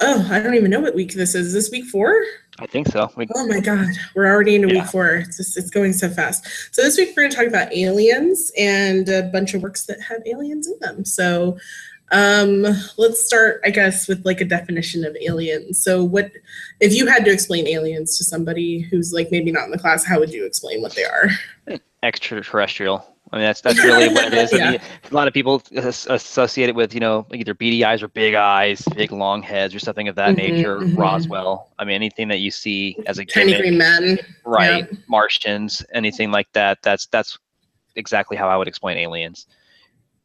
Oh, I don't even know what week this is. Is this week 4? I think so. Oh my God, we're already into week Yeah. 4. It's going so fast. So this week we're going to talk about aliens and a bunch of works that have aliens in them. So let's start, I guess, with like a definition of aliens. So what, if you had to explain aliens to somebody who's like maybe not in the class, how would you explain what they are? Extraterrestrial. I mean, that's really what it is. I Yeah. mean, a lot of people associate it with, either beady eyes or big eyes, big long heads, or something of that Hmm, nature. hmm. Roswell. I mean, anything that you see as a Tiny gimmick, green men. Yeah. right? Martians, anything like that. That's exactly how I would explain aliens.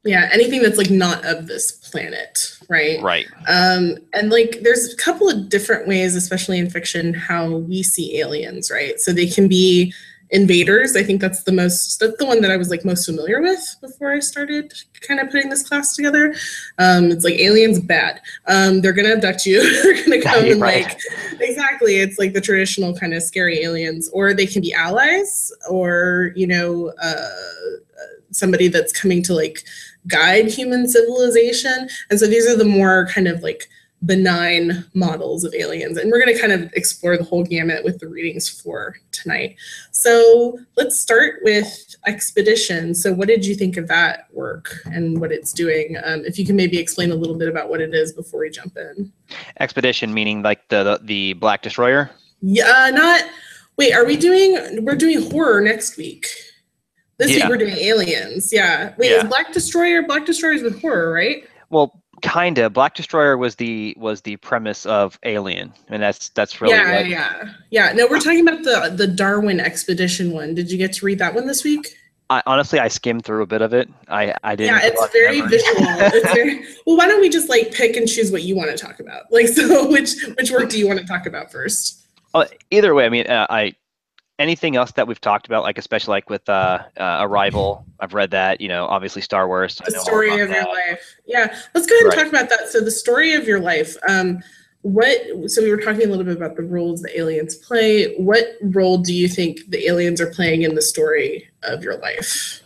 Yeah, anything that's like not of this planet, right? Right. And like there's a couple of different ways, especially in fiction, how we see aliens, right? So they can be invaders. I think that's the one that I was like most familiar with before I started kind of putting this class together. It's like aliens bad. They're gonna abduct you. They're gonna come and Right. like exactly. It's like the traditional kind of scary aliens, or they can be allies, or somebody that's coming to like guide human civilization. And so these are the more kind of like benign models of aliens. And we're going to kind of explore the whole gamut with the readings for tonight. So let's start with Expedition. So what did you think of that work and what it's doing? If you can maybe explain a little bit about what it is before we jump in. Expedition meaning like the Black Destroyer. Yeah, not. Wait, we're doing horror next week. This week Yeah. we're doing aliens. Yeah. Wait, Yeah. is Black Destroyer? Black Destroyer is with horror, right? Well, kinda. Black Destroyer was the premise of Alien, and that's really Yeah, what. yeah. No, we're talking about the Darwin Expedition one. Did you get to read that one this week? Honestly, I skimmed through a bit of it. I didn't Yeah, put a it's lot of very memory. visual. It's very well. Why don't we just like pick and choose what you want to talk about? Like, so which work do you want to talk about first? Either way, I mean, anything else that we've talked about, like especially like with Arrival, I've read that. Obviously Star Wars, I The know all story about of your that. life. Yeah, let's go ahead and Right. talk about that. So the story of your life. So we were talking a little bit about the roles the aliens play. What role do you think the aliens are playing in the story of your life?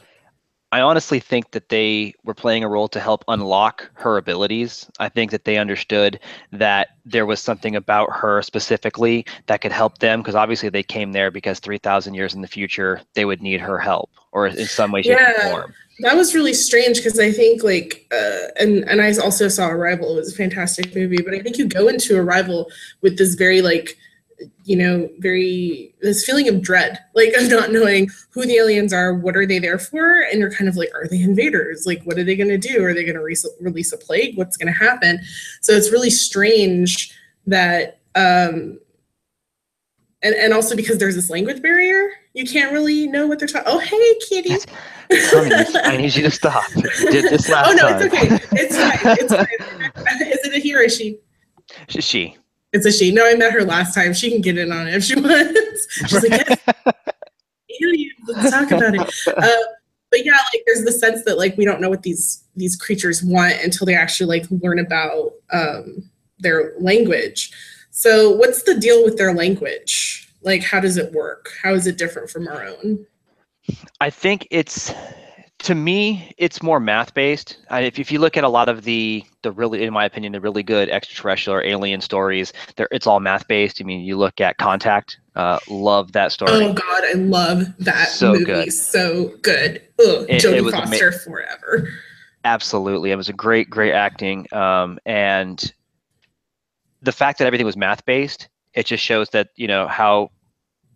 I honestly think that they were playing a role to help unlock her abilities. I think that they understood that there was something about her specifically that could help them, because obviously they came there because 3,000 years in the future they would need her help, or in some way, shape, or Yeah, form. that was really strange because I think like and I also saw Arrival. It was a fantastic movie, but I think you go into Arrival with this very like very this feeling of dread, like of not knowing who the aliens are, what are they there for, and you're kind of like, are they invaders? Like, what are they going to do? Are they going to release a plague? What's going to happen? So it's really strange that and also because there's this language barrier, you can't really know what they're talking. Oh, hey, kitty. Honey, I need you to stop. Did this Oh last no, it's time. okay. It's fine. It's fine. Is it a he or a she? She. It's a she. No, I met her last time. She can get in on it if she wants. She's like, yes, aliens. Let's talk about it. But yeah, like there's the sense that like we don't know what these creatures want until they actually like learn about their language. So what's the deal with their language? Like, how does it work? How is it different from our own? I think to me, it's more math based. If you look at a lot of the really, in my opinion, the really good extraterrestrial or alien stories, it's all math based. I mean, you look at Contact, love that story. Oh God, I love that So movie. good. So good. Ugh, It Jodie was Foster forever. absolutely. It was a great acting. And the fact that everything was math based, it just shows that, how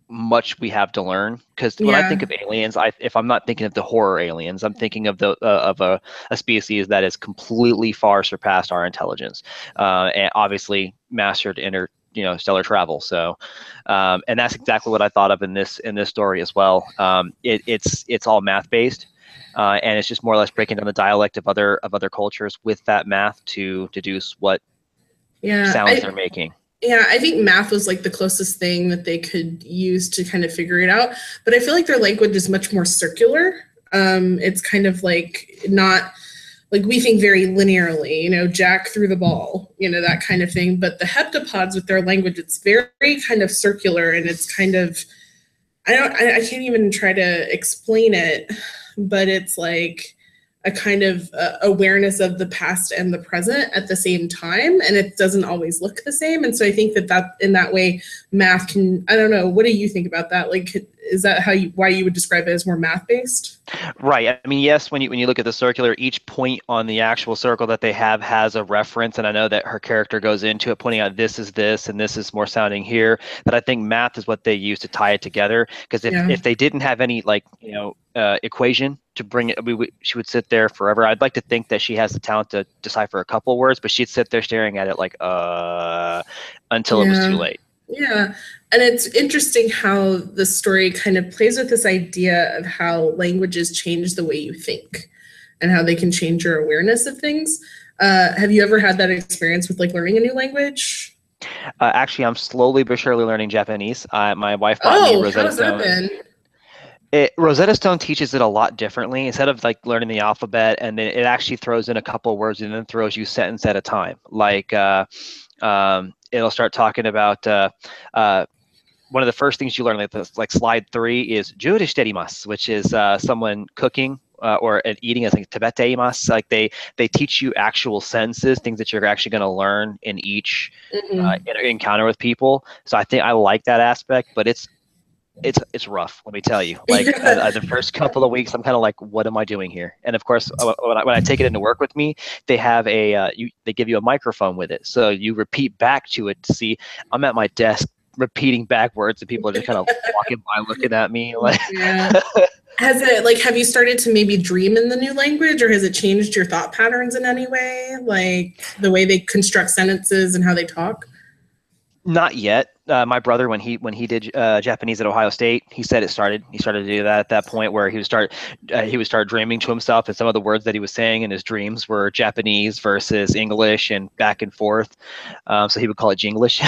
much we have to learn. Because when I think Yeah. of aliens, if I'm not thinking of the horror aliens, I'm thinking of a species that is completely far surpassed our intelligence, and obviously mastered stellar travel. So, and that's exactly what I thought of in this story as well. It's all math based. And it's just more or less breaking down the dialect of other cultures with that math to deduce what Yeah. sounds they're making. Yeah, I think math was like the closest thing that they could use to kind of figure it out. But I feel like their language is much more circular. It's kind of like not like we think very linearly, Jack threw the ball, that kind of thing. But the heptapods with their language, it's very kind of circular, and it's kind of I can't even try to explain it, but it's like a kind of awareness of the past and the present at the same time, and it doesn't always look the same. And so I think that in that way, math can, I don't know, what do you think about that? Like, is that why you would describe it as more math based? Right. I mean, yes, when you look at the circular, each point on the actual circle that they have has a reference. And I know that her character goes into it, pointing out this is this and this is more sounding here. But I think math is what they use to tie it together. Because if they didn't have any, like, equation to bring it, she would sit there forever. I'd like to think that she has the talent to decipher a couple of words, but she'd sit there staring at it like, until it was too late. Yeah. And it's interesting how the story kind of plays with this idea of how languages change the way you think and how they can change your awareness of things. Have you ever had that experience with like learning a new language? Actually, I'm slowly but surely learning Japanese. My wife bought me Rosetta Stone. Rosetta Stone teaches it a lot differently. Instead of like learning the alphabet, and then it actually throws in a couple of words and then throws you sentence at a time. Like it'll start talking about one of the first things you learn, like slide 3 is "Jure shitterimasu," which is someone cooking or eating. I think "Tabete imasu." Like they teach you actual sentences, things that you're actually going to learn in each encounter with people. So I think I like that aspect, but it's rough, let me tell you. Like the first couple of weeks, I'm kind of like, what am I doing here? And of course, when I take it into work with me, they have they give you a microphone with it, so you repeat back to it to see. I'm at my desk repeating back words, and people are just kind of walking by, looking at me. Like, has it, like, have you started to maybe dream in the new language, or has it changed your thought patterns in any way, like the way they construct sentences and how they talk? Not yet. My brother, when he did Japanese at Ohio State, he said he started to do that at that point, where he would start dreaming to himself, and some of the words that he was saying in his dreams were Japanese versus English and back and forth. So he would call it Jinglish.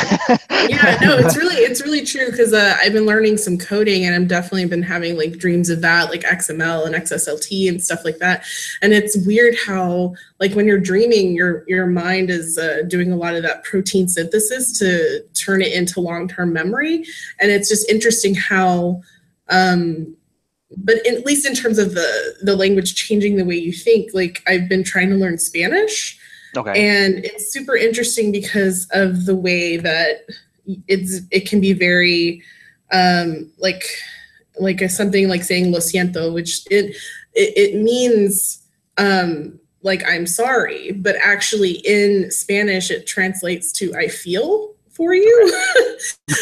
Yeah, no, it's really true, because I've been learning some coding, and I've definitely been having like dreams of that, like XML and XSLT and stuff like that. And it's weird how, like, when you're dreaming, your mind is doing a lot of that protein synthesis to turn it into long-term memory. And it's just interesting how, but at least in terms of the language changing the way you think, like I've been trying to learn Spanish. Okay. And it's super interesting because of the way that it can be very like something like saying lo siento, which it means like I'm sorry, but actually in Spanish it translates to I feel for you,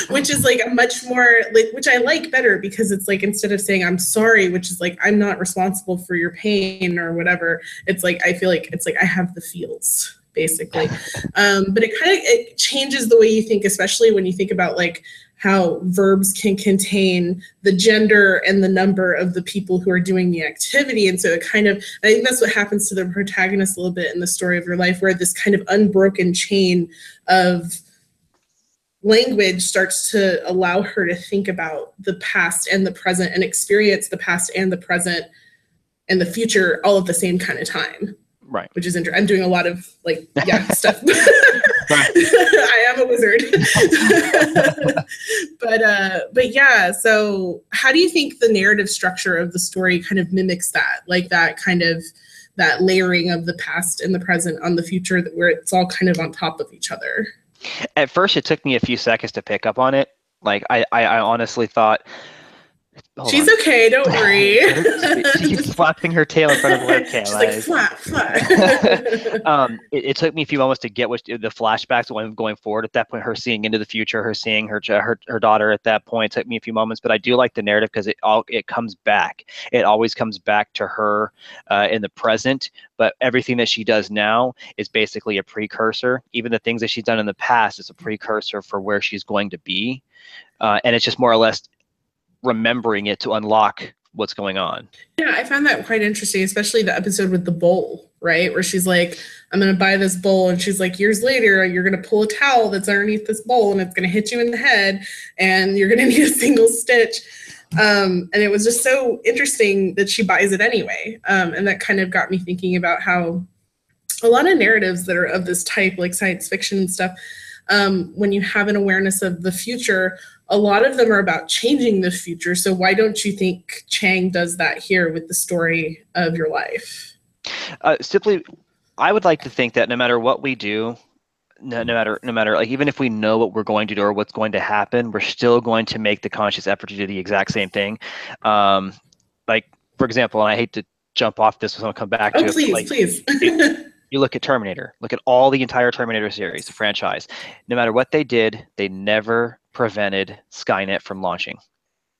which is like a much more, like, which I like better, because it's like, instead of saying I'm sorry, which is like I'm not responsible for your pain or whatever, it's like I feel like it's like I have the feels, basically. But it changes the way you think, especially when you think about like how verbs can contain the gender and the number of the people who are doing the activity. And so it kind of, I think that's what happens to the protagonist a little bit in the story of your life, where this kind of unbroken chain of language starts to allow her to think about the past and the present and experience the past and the present and the future all at the same kind of time. Right. Which is interesting. I'm doing a lot of like, stuff. I am a wizard. But yeah, so how do you think the narrative structure of the story kind of mimics that? Like that kind of, that layering of the past and the present on the future, where it's all kind of on top of each other? At first, it took me a few seconds to pick up on it. Like I honestly thought, she's okay, don't worry. She keeps flapping her tail in front of the webcam. She's like, flap. It took me a few moments to get the flashbacks when going forward. At that point, her seeing into the future, her seeing her daughter at that point, took me a few moments. But I do like the narrative because it comes back. It always comes back to her in the present. But everything that she does now is basically a precursor. Even the things that she's done in the past is a precursor for where she's going to be. And it's just more or less remembering it to unlock what's going on. Yeah, I found that quite interesting, especially the episode with the bowl, right? Where she's like, I'm going to buy this bowl. And she's like, years later, you're going to pull a towel that's underneath this bowl and it's going to hit you in the head and you're going to need a single stitch. And it was just so interesting that she buys it anyway. And that kind of got me thinking about how a lot of narratives that are of this type, like science fiction and stuff, when you have an awareness of the future, a lot of them are about changing the future. So why don't you think Chang does that here with the story of your life? Simply, I would like to think that no matter what we do, no matter like even if we know what we're going to do or what's going to happen, we're still going to make the conscious effort to do the exact same thing. Like for example, and I hate to jump off this, so I'll come back Oh, to it. please, Like, please. you look at Terminator, look at all the entire Terminator series, the franchise. No matter what they did, they never prevented Skynet from launching.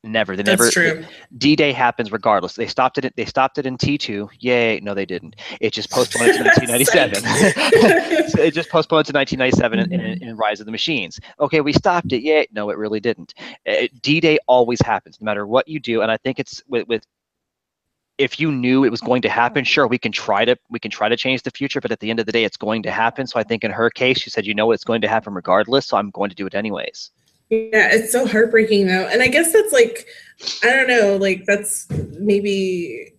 Never. They That's never. true. D-Day happens regardless. They stopped it. They stopped it in T2. Yay! No, they didn't. It just postponed it to 1997. So it just postponed to 1997 in Rise of the Machines. Okay, we stopped it. Yay! No, it really didn't. D-Day always happens, no matter what you do. And I think it's with if you knew it was going to happen, sure, we can try to change the future, but at the end of the day, it's going to happen. So I think in her case, she said, you know, it's going to happen regardless, so I'm going to do it anyways. Yeah, it's so heartbreaking though. And I guess that's like, I don't know, like that's maybe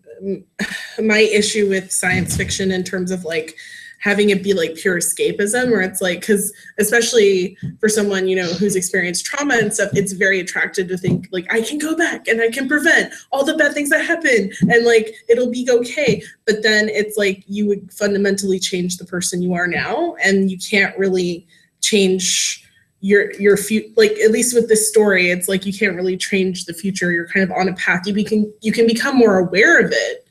my issue with science fiction in terms of like having it be like pure escapism, where it's like, because especially for someone, you know, who's experienced trauma and stuff, it's very attractive to think like I can go back and I can prevent all the bad things that happen and like it'll be okay. But then it's like you would fundamentally change the person you are now, and you can't really change your future. Like at least with this story, it's like you can't really change the future. You're kind of on a path. You can become more aware of it,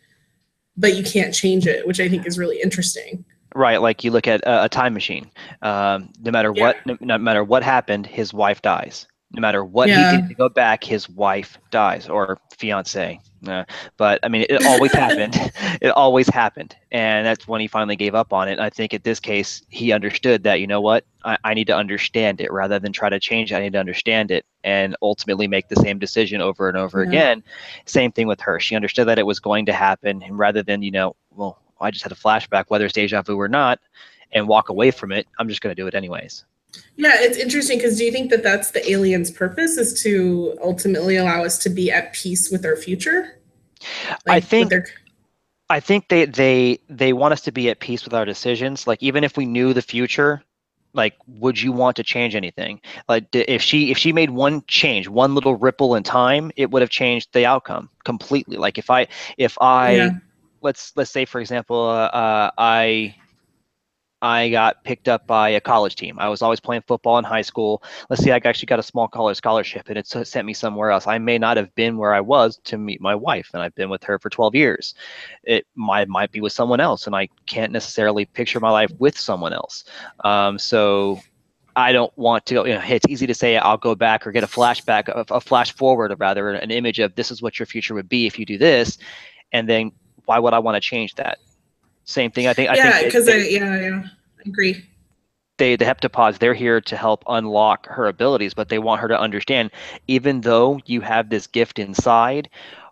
but you can't change it, which I think is really interesting. Right, like you look at a time machine. No matter what, no matter what happened, his wife dies. No matter what he did to go back, his wife dies, or fiance. But I mean, it always happened. It always happened, and that's when he finally gave up on it. And I think in this case, he understood that, you know what, I need to understand it rather than try to change it. I need to understand it and ultimately make the same decision over and over again. Same thing with her. She understood that it was going to happen, and rather than, you know, well, I just had a flashback, whether it's deja vu or not, and walk away from it, I'm just going to do it anyways. Yeah, it's interesting because do you think that that's the aliens' purpose, is to ultimately allow us to be at peace with our future? Like, I think they want us to be at peace with our decisions. Like even if we knew the future, like would you want to change anything? Like if she made one change, one little ripple in time, it would have changed the outcome completely. Like if I let's say for example, I got picked up by a college team. I was always playing football in high school. Let's say I actually got a small college scholarship and it sent me somewhere else. I may not have been where I was to meet my wife, and I've been with her for 12 years. It might be with someone else, and I can't necessarily picture my life with someone else. So I don't want to, you know, it's easy to say I'll go back or get a flashback, a flash forward, or rather an image of this is what your future would be if you do this. And then why would I want to change that? Same thing. I think. Yeah, because I agree. The heptapods, they're here to help unlock her abilities, but they want her to understand, even though you have this gift inside,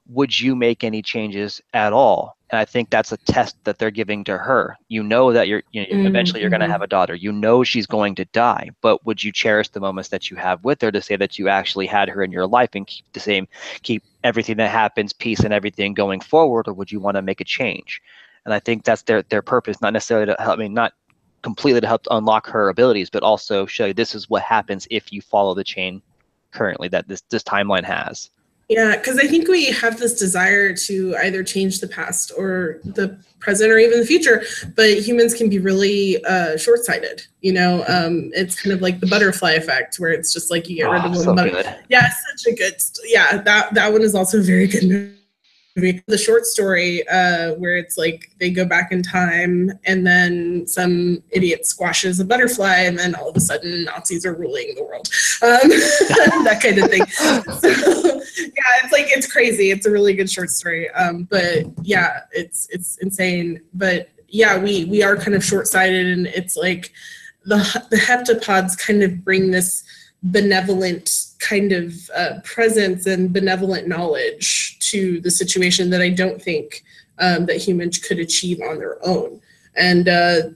would you make any changes at all? And I think that's a test that they're giving to her. You know that eventually you're going to have a daughter. You know she's going to die, but would you cherish the moments that you have with her to say that you actually had her in your life and keep everything that happens, peace and everything going forward, or would you want to make a change? And I think that's their purpose, not necessarily to help, I mean, not completely to help unlock her abilities, but also show you this is what happens if you follow the chain currently that this timeline has. Yeah, because I think we have this desire to either change the past or the present or even the future, but humans can be really short-sighted. You know, it's kind of like the butterfly effect, where it's just like you get rid of one butterfly. Yeah, such a good. Yeah, that one is also a very good movie. The short story where it's like they go back in time and then some idiot squashes a butterfly and then all of a sudden Nazis are ruling the world. That kind of thing. So, yeah, it's crazy. It's a really good short story. But yeah, it's insane. But yeah, we are kind of short-sighted, and it's like the heptapods kind of bring this benevolent kind of presence and benevolent knowledge to the situation that I don't think that humans could achieve on their own. And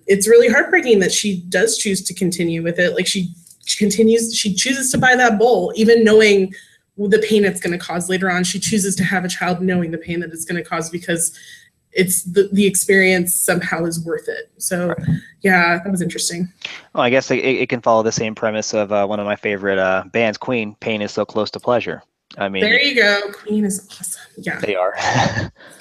it's really heartbreaking that she does choose to continue with it. Like she chooses to buy that bowl, even knowing the pain it's going to cause later on. She chooses to have a child knowing the pain that it's going to cause, because it's the experience somehow is worth it. So yeah, that was interesting. Well, I guess it can follow the same premise of one of my favorite bands, Queen, Pain is So Close to Pleasure. I mean, there you go. Queen is awesome. Yeah, they are.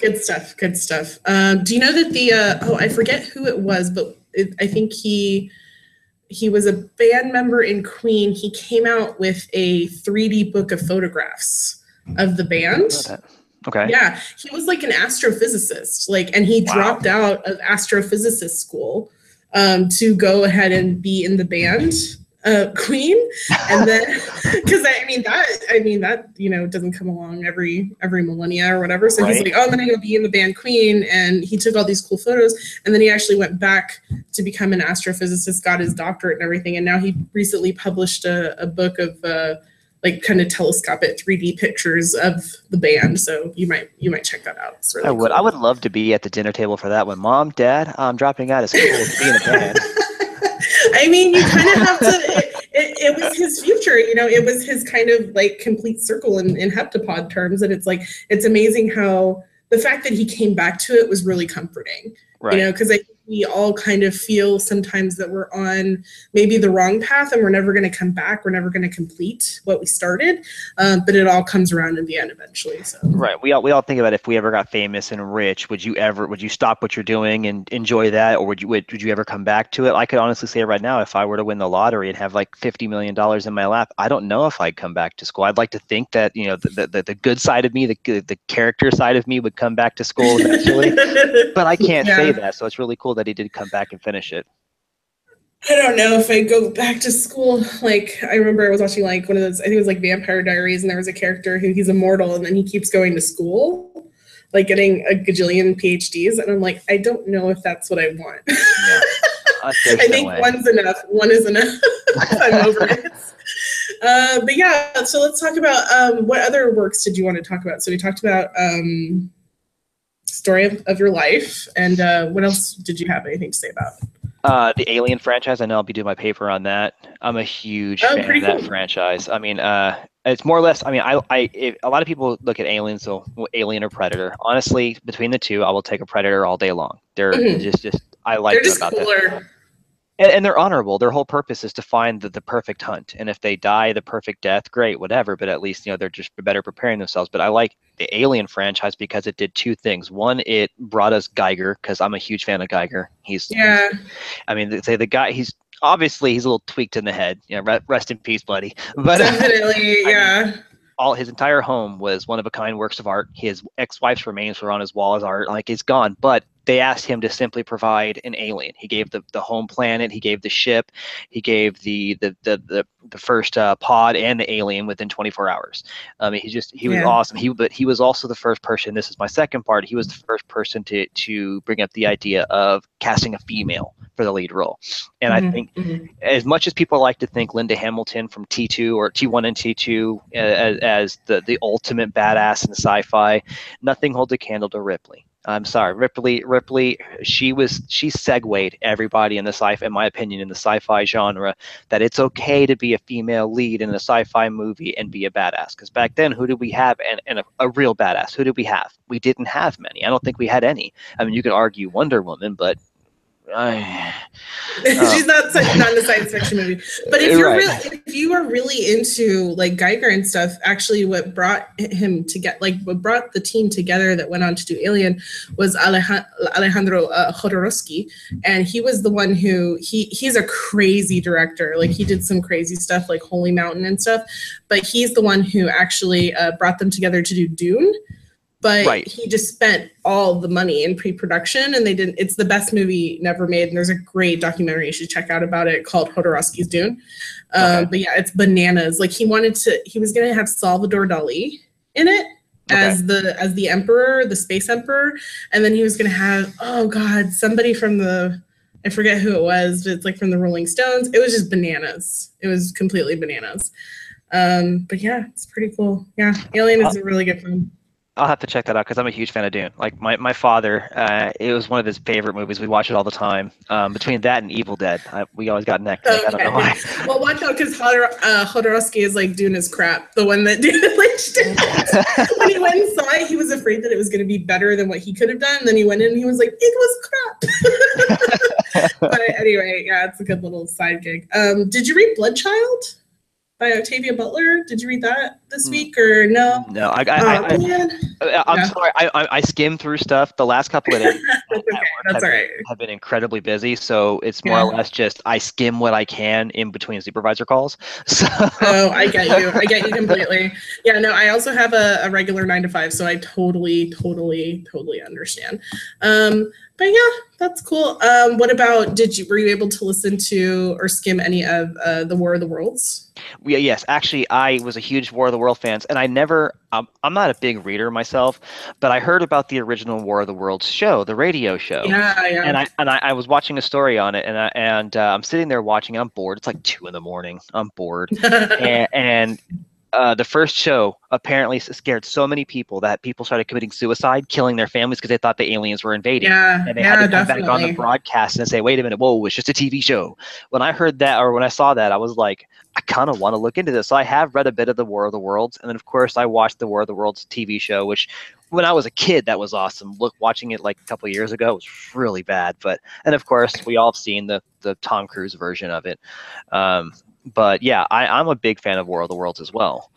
good stuff. Good stuff. Do you know that the I forget who it was, but I think he was a band member in Queen. He came out with a 3D book of photographs of the band. Okay. Yeah, he was like an astrophysicist, like, and he dropped out of astrophysicist school to go ahead and be in the band Queen, and then because I mean that doesn't come along every millennia or whatever. So he's like, oh, I'm gonna go be in the band Queen, and he took all these cool photos, and then he actually went back to become an astrophysicist, got his doctorate and everything, and now he recently published a book of like kind of telescopic 3D pictures of the band. So you might check that out. It's really cool. I would love to be at the dinner table for that one. Mom, Dad, I'm dropping out of school to be in a band. I mean, you kind of have to, it was his future, it was his kind of like complete circle in heptapod terms. And it's like, it's amazing how the fact that he came back to it was really comforting, because I think we all kind of feel sometimes that we're on maybe the wrong path and we're never going to come back. We're never going to complete what we started. But it all comes around in the end eventually. So. Right. We all think about if we ever got famous and rich, would you stop what you're doing and enjoy that? Or would you ever come back to it? I could honestly say right now, if I were to win the lottery and have like $50 million in my lap, I don't know if I'd come back to school. I'd like to think that, the good side of me, the character side of me would come back to school eventually, but I can't say that. So it's really cool that he did come back and finish it. I don't know if I go back to school. Like, I remember I was watching like one of those, I think it was like Vampire Diaries, and there was a character who he's immortal and then he keeps going to school, like getting a gajillion PhDs. And I'm like, I don't know if that's what I want. Yeah, I think one's enough. One is enough. I'm over it. But yeah, so let's talk about what other works did you want to talk about? So we talked about story of your life, and what else did you have anything to say about? The Alien franchise. I know I'll be doing my paper on that. I'm a huge fan of that franchise. I mean, it's more or less. I mean, a lot of people look at Aliens, so Alien or Predator. Honestly, between the two, I will take a Predator all day long. They're just I like them about that. And they're honorable. Their whole purpose is to find the perfect hunt. And if they die the perfect death, great, whatever. But at least, they're just better preparing themselves. But I like the Alien franchise because it did two things. One, it brought us Geiger, because I'm a huge fan of Geiger. I mean, the guy, he's a little tweaked in the head. Rest in peace, buddy. But definitely, yeah. His entire home was one-of-a-kind works of art. His ex-wife's remains were on his wall as art. Like, it's gone. But they asked him to simply provide an alien. He gave the home planet. He gave the ship. He gave the first pod and the alien within 24 hours. I mean, he was awesome. But he was also the first person. This is my second part. He was the first person to bring up the idea of casting a female for the lead role. And I think as much as people like to think Linda Hamilton from T2 or T1 and T2 as the ultimate badass in sci-fi, nothing holds a candle to Ripley. I'm sorry, Ripley. She segued everybody in my opinion, in the sci-fi genre, that it's okay to be a female lead in a sci-fi movie and be a badass. Because back then, who did we have? And a real badass. Who did we have? We didn't have many. I don't think we had any. I mean, you could argue Wonder Woman, but she's not in a science fiction movie. But if you are really into like Geiger and stuff, actually what brought him to get what brought the team together that went on to do Alien was Alejandro Jodorowsky, and he was the one who he's a crazy director. Like, he did some crazy stuff like Holy Mountain and stuff, but he's the one who actually brought them together to do Dune. But he just spent all the money in pre-production, and it's the best movie never made. And there's a great documentary you should check out about it called Jodorowsky's Dune. But yeah, it's bananas. Like, he was going to have Salvador Dali in it as the emperor, the space emperor. And then he was going to have, somebody from I forget who it was, but it's like from the Rolling Stones. It was just bananas. It was completely bananas. But yeah, it's pretty cool. Yeah. Alien is a really good film. I'll have to check that out because I'm a huge fan of Dune. Like, my father, it was one of his favorite movies. We watch it all the time. Between that and Evil Dead, we always got neck. I don't know why. Well, watch out, because Jodorowsky is like Dune is crap. The one that David Lynch did. When he went and saw it, he was afraid that it was going to be better than what he could have done. And then he went in and he was like, it was crap. But anyway, yeah, it's a good little side gig. Did you read Bloodchild by Octavia Butler? Did you read that? this week, or no? No, Man. I'm Yeah. sorry. I skimmed through stuff. The last couple of days That's okay. That's all right. have been incredibly busy, so it's more or Yeah. less just I skim what I can in between supervisor calls. So Oh, I get you. I get you completely. Yeah, no, I also have a regular 9 to 5, so I totally, totally, totally understand. But yeah, that's cool. What about, were you able to listen to or skim any of the War of the Worlds? yes, actually, I was a huge War of the World fans, and I never. I'm not a big reader myself, but I heard about the original War of the Worlds show, the radio show. Yeah, yeah. And I was watching a story on it, and I'm sitting there watching. I'm bored. It's like 2 a.m. I'm bored, and the first show apparently scared so many people that people started committing suicide, killing their families because they thought the aliens were invading. Yeah, And they had to come definitely. back on the broadcast and say, wait a minute, whoa, it's just a TV show. When I heard that, or when I saw that, I was like, I kind of want to look into this. So I have read a bit of the War of the Worlds. And then, of course, I watched the War of the Worlds TV show, which when I was a kid, that was awesome. Watching it like a couple of years ago was really bad. And of course, we all have seen the Tom Cruise version of it. But yeah, I'm a big fan of War of the Worlds as well.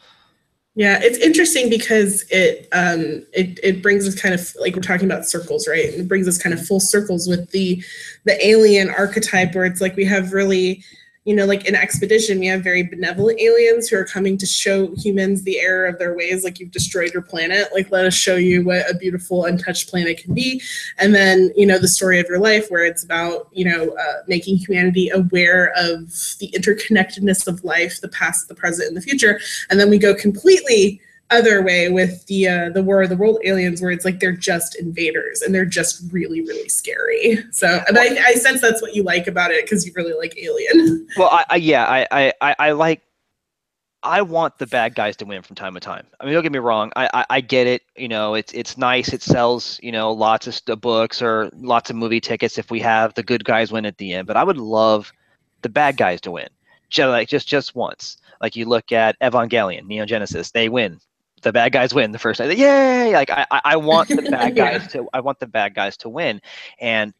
Yeah, it's interesting because it brings us kind of, like we're talking about circles, right? It brings us kind of full circles with the alien archetype, where it's like we have really, like in Expedition, we have very benevolent aliens who are coming to show humans the error of their ways. Like, you've destroyed your planet. Like, let us show you what a beautiful, untouched planet can be. And then, the story of your life, where it's about, making humanity aware of the interconnectedness of life, the past, the present, and the future. And then we go completely other way with the War of the World aliens, where it's like they're just invaders and they're just really, really scary. So, and I sense that's what you like about it, because you really like Alien. Well, I want the bad guys to win from time to time. I mean, don't get me wrong. I get it. It's nice. It sells, lots of books or lots of movie tickets if we have the good guys win at the end. But I would love the bad guys to win, just once. Like, you look at Evangelion, Neon Genesis, they win. The bad guys win the first night. Yay! Like, I want the bad guys I want the bad guys to win. And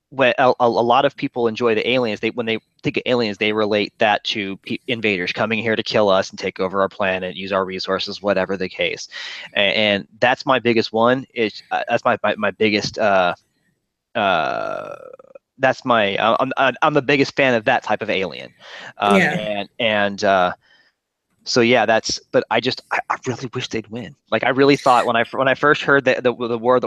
when a lot of people enjoy the aliens, when they think of aliens, they relate that to invaders coming here to kill us and take over our planet, use our resources, whatever the case. And that's my biggest one. That's my biggest. That's my. I'm the biggest fan of that type of alien. So yeah, but I really wish they'd win. Like, I really thought when I first heard the War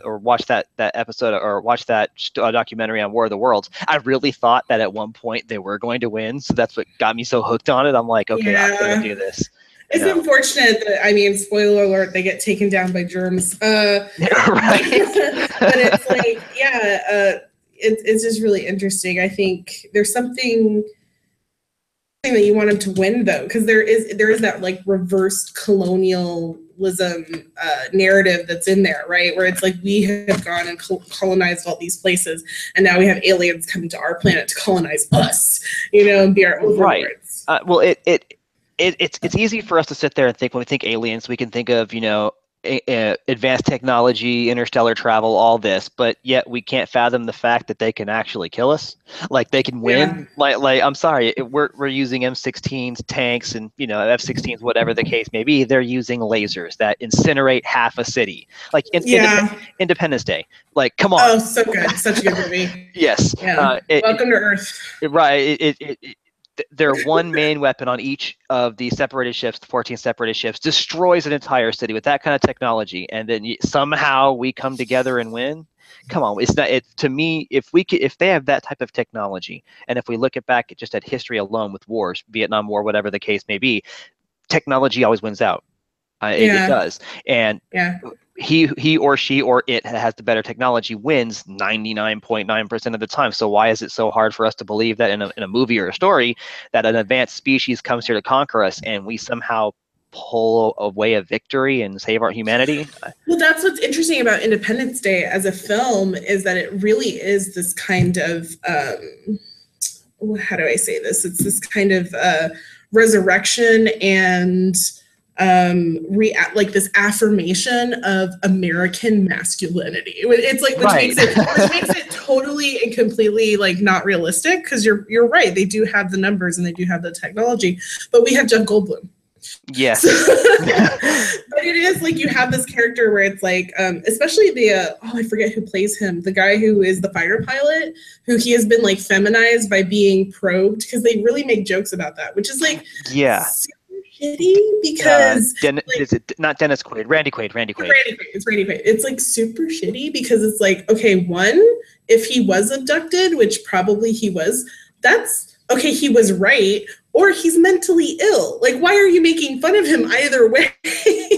or watched that episode or watched that documentary on War of the Worlds, I really thought that at one point they were going to win. So that's what got me so hooked on it. I'm like, okay, I'm gonna do this. It's unfortunate that, spoiler alert, they get taken down by germs. Right. But it's like, it's just really interesting. I think there's something that you want them to win, though, because there is that, like, reversed colonialism narrative that's in there, right, where it's like we have gone and colonized all these places, and now we have aliens coming to our planet to colonize us, and be our overlords. Right. Well, it's easy for us to sit there and think, when we think aliens, we can think of advanced technology, interstellar travel, all this, but yet we can't fathom the fact that they can actually kill us. Like, they can win. Like I'm sorry, we're using M16s, tanks, and F-16s, whatever the case may be. They're using lasers that incinerate half a city. Like, Independence Day. Like, come on. Oh, so good, such a good movie. Yes. Yeah. Welcome to Earth. Right. Their one main weapon on each of the separated ships, the 14 separated ships, destroys an entire city with that kind of technology, and then somehow we come together and win. Come on, it's not. To me, if they have that type of technology, and if we look back at history alone with wars, Vietnam War, whatever the case may be, technology always wins out. It does, and he or she or it has the better technology wins 99.9% of the time. So why is it so hard for us to believe that in a movie or a story that an advanced species comes here to conquer us and we somehow pull away a victory and save our humanity? Well, that's what's interesting about Independence Day as a film, is that it really is this kind of how do I say this? It's this kind of resurrection and like this affirmation of American masculinity. It's like, which makes it totally and completely, like, not realistic, because you're right, they do have the numbers and they do have the technology, but we have Jeff Goldblum. Yes. So, but it is like you have this character where it's like, especially the I forget who plays him, the guy who is the fighter pilot, who he has been like feminized by being probed, because they really make jokes about that, which is like super shitty because is it not Dennis Quaid? Randy Quaid. It's Randy Quaid. It's like super shitty because it's like, okay, one, if he was abducted, which probably he was, that's okay, he was right, or he's mentally ill. Like, why are you making fun of him either way?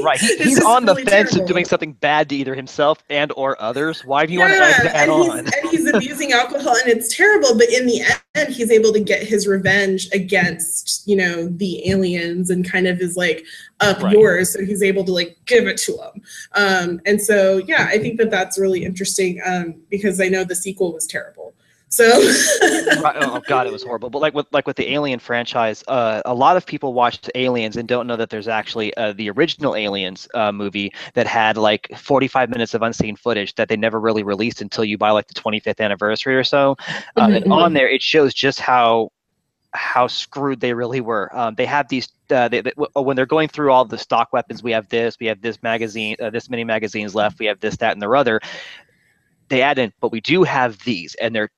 Right, he's on the fence of doing something bad to either himself and or others. Why do you want to egg that on? And he's abusing alcohol, and it's terrible. But in the end, he's able to get his revenge against, you know, the aliens, and kind of is like up yours. So he's able to like give it to them. And so, yeah, I think that that's really interesting because I know the sequel was terrible. So oh god, it was horrible. But like with the Alien franchise, a lot of people watched Aliens and don't know that there's actually the original Aliens movie that had like 45 minutes of unseen footage that they never really released until you buy like the 25th anniversary or so. And on there, it shows just how screwed they really were. They have these when they're going through all the stock weapons. We have this magazine, this many magazines left. We have this, that, and the other. They add in, but we do have these, and they're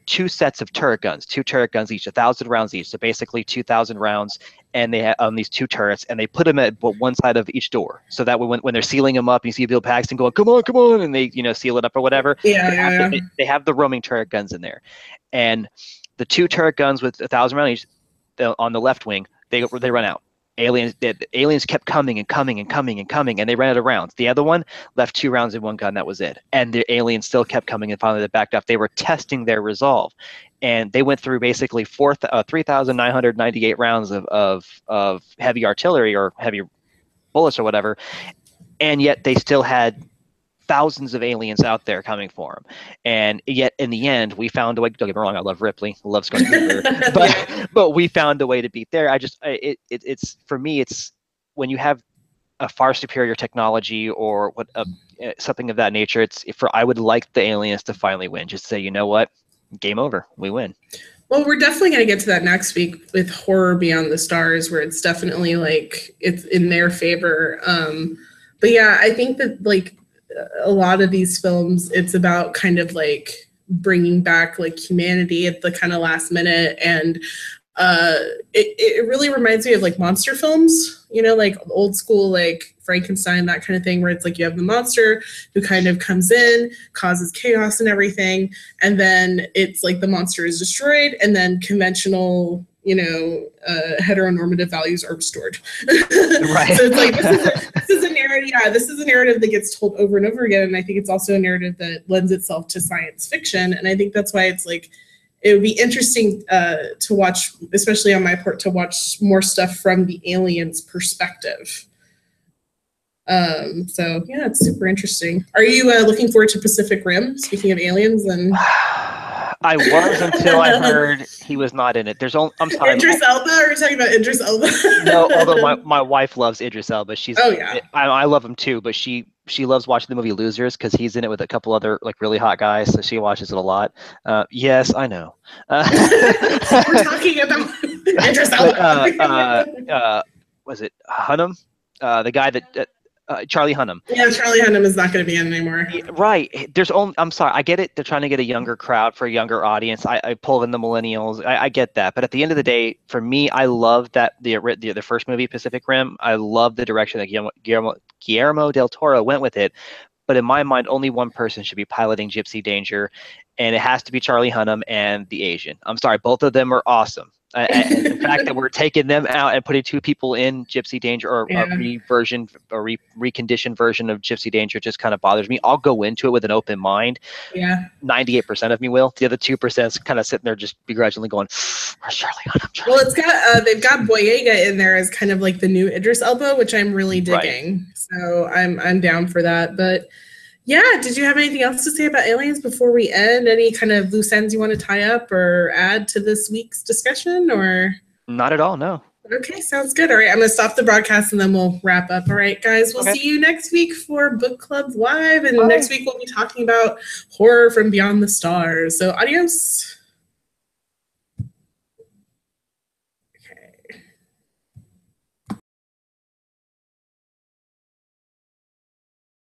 two sets of turret guns, each, 1,000 rounds each. So basically 2,000 rounds, and they have on these two turrets, and they put them at one side of each door. So that way when they're sealing them up, you see Bill Paxton going, come on, and they, you know, seal it up or whatever. They have the roaming turret guns in there. And the two turret guns with 1,000 rounds each on the left wing, they run out. Aliens kept coming, and they ran out of rounds. The other one left 2 rounds in one gun. That was it. And the aliens still kept coming, and finally they backed off. They were testing their resolve, and they went through basically 3,998 rounds of heavy artillery or heavy bullets or whatever, and yet they still had thousands of aliens out there coming for him. And yet in the end, we found a way. Don't get me wrong, I love Ripley, love Sigourney Weaver, but we found a way to beat there. It's for me, it's when you have a far superior technology or something of that nature. I would like the aliens to finally win. Just say, you know what, game over, we win. Well, we're definitely going to get to that next week with Horror Beyond the Stars, where it's definitely like it's in their favor. But yeah, I think that like a lot of these films, it's about kind of like bringing back like humanity at the kind of last minute. And it really reminds me of like monster films, you know, like old school, like Frankenstein, that kind of thing, where it's like you have the monster who kind of comes in, causes chaos and everything. And then it's like the monster is destroyed, and then conventional, you know, heteronormative values are restored. Right. So it's like, this is a narrative. Yeah, this is a narrative that gets told over and over again. And I think it's also a narrative that lends itself to science fiction. And I think that's why it's like, it would be interesting to watch, especially on my part, to watch more stuff from the aliens' perspective. So yeah, it's super interesting. Are you looking forward to Pacific Rim? Speaking of aliens, and I was until I heard he was not in it. I'm sorry. Idris Elba? Are you talking about Idris Elba? No, although my wife loves Idris Elba. Oh yeah. I love him too, but she loves watching the movie Losers because he's in it with a couple other like really hot guys, so she watches it a lot. Yes, I know. We're talking about Idris Elba. Was it Hunnam? The guy that. Charlie Hunnam. Yeah, Charlie Hunnam is not going to be in anymore. Right. I'm sorry. I get it. They're trying to get a younger crowd for a younger audience. I pull in the millennials. I get that. But at the end of the day, for me, I love that the first movie, Pacific Rim. I love the direction that Guillermo del Toro went with it. But in my mind, only one person should be piloting Gypsy Danger, and it has to be Charlie Hunnam and the Asian. I'm sorry. Both of them are awesome. And the fact that we're taking them out and putting 2 people in Gypsy Danger, or a reconditioned version of Gypsy Danger, just kind of bothers me. I'll go into it with an open mind. Yeah. 98% of me will. The other 2% is kind of sitting there just begrudgingly going, "Where's Charlie Hunnam?" Well, it's got they've got Boyega in there as kind of like the new Idris Elba, which I'm really digging. Right. So I'm down for that. But yeah, did you have anything else to say about aliens before we end? Any kind of loose ends you want to tie up or add to this week's discussion, or? Not at all, no. Okay, sounds good. All right, I'm going to stop the broadcast and then we'll wrap up. All right, guys, we'll see you next week for Book Club Live. And next week we'll be talking about horror from beyond the stars. So adios.